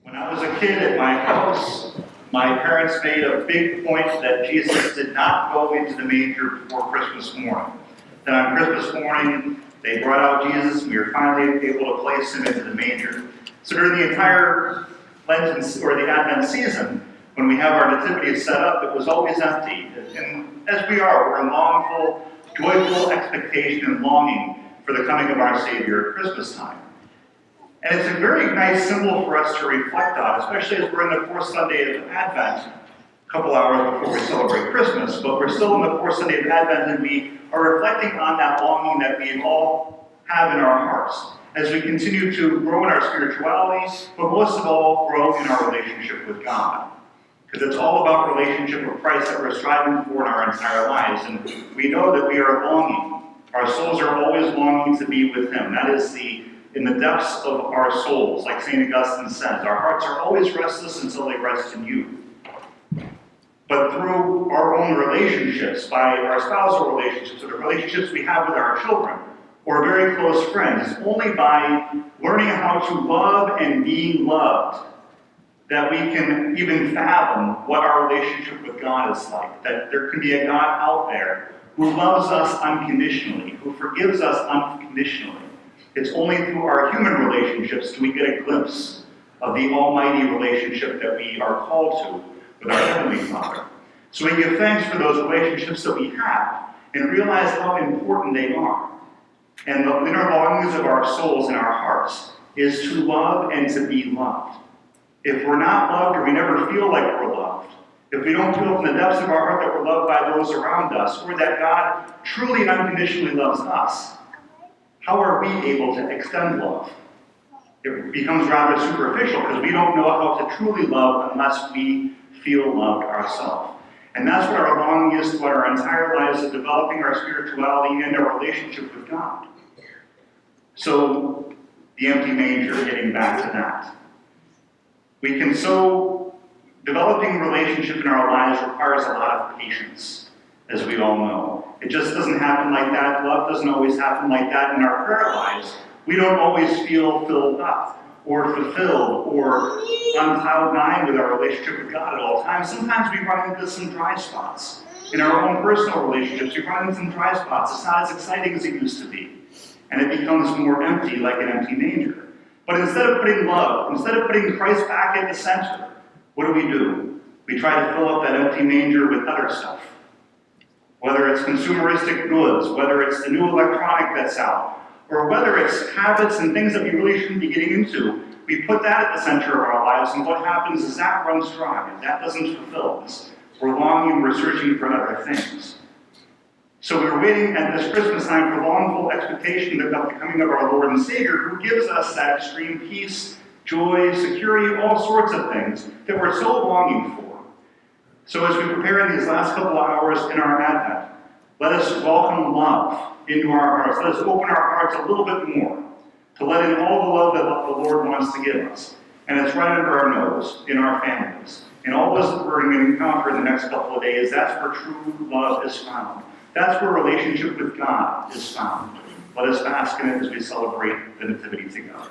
When I was a kid at my house, my parents made a big point that Jesus did not go into the manger before Christmas morning. Then on Christmas morning, they brought out Jesus, and we were finally able to place him into the manger. So during the entire Lenten or the Advent season, when we have our nativity set up, it was always empty. And as we are, we're in longful, joyful expectation and longing for the coming of our Savior at Christmas time. And it's a very nice symbol for us to reflect on, especially as we're in the fourth Sunday of Advent, a couple hours before we celebrate Christmas, but we're still in the fourth Sunday of Advent, and we are reflecting on that longing that we all have in our hearts as we continue to grow in our spirituality, but most of all, grow in our relationship with God. Because it's all about relationship with Christ that we're striving for in our entire lives, and we know that we are longing. Our souls are always longing to be with Him. That is in the depths of our souls, like St. Augustine says, our hearts are always restless until they rest in you. But through our own relationships, by our spousal relationships, or the relationships we have with our children, or very close friends, it's only by learning how to love and being loved that we can even fathom what our relationship with God is like. That there can be a God out there who loves us unconditionally, who forgives us unconditionally. It's only through our human relationships do we get a glimpse of the almighty relationship that we are called to with our Heavenly Father. So we give thanks for those relationships that we have and realize how important they are. And the inner longings of our souls and our hearts is to love and to be loved. If we're not loved or we never feel like we're loved, if we don't feel from the depths of our heart that we're loved by those around us, or that God truly and unconditionally loves us, how are we able to extend love? It becomes rather superficial because we don't know how to truly love unless we feel loved ourselves. And that's what our longing is throughout our entire lives, of developing our spirituality and our relationship with God. So, the empty manger, getting back to that. Developing a relationship in our lives requires a lot of patience, as we all know. It just doesn't happen like that. Love doesn't always happen like that in our prayer lives. We don't always feel filled up or fulfilled or on cloud nine with our relationship with God at all times. Sometimes we run into some dry spots. In our own personal relationships, we run into some dry spots. It's not as exciting as it used to be. And it becomes more empty, like an empty manger. But instead of putting love, instead of putting Christ back at the center, what do? We try to fill up that empty manger with other stuff. Whether it's consumeristic goods, whether it's the new electronic that's out, or whether it's habits and things that we really shouldn't be getting into, we put that at the center of our lives, and what happens is that runs dry, and that doesn't fulfill us. We're longing, we're searching for other things. So we're waiting at this Christmas time for longful expectation about the coming of our Lord and Savior, who gives us that extreme peace, joy, security, all sorts of things that we're so longing for. So as we prepare in these last couple of hours in our Advent, let us welcome love into our hearts. Let us open our hearts a little bit more to let in all the love that the Lord wants to give us. And it's right under our nose, in our families. In all those that we're going to encounter in the next couple of days, that's where true love is found. That's where relationship with God is found. Let us bask in it as we celebrate the Nativity together.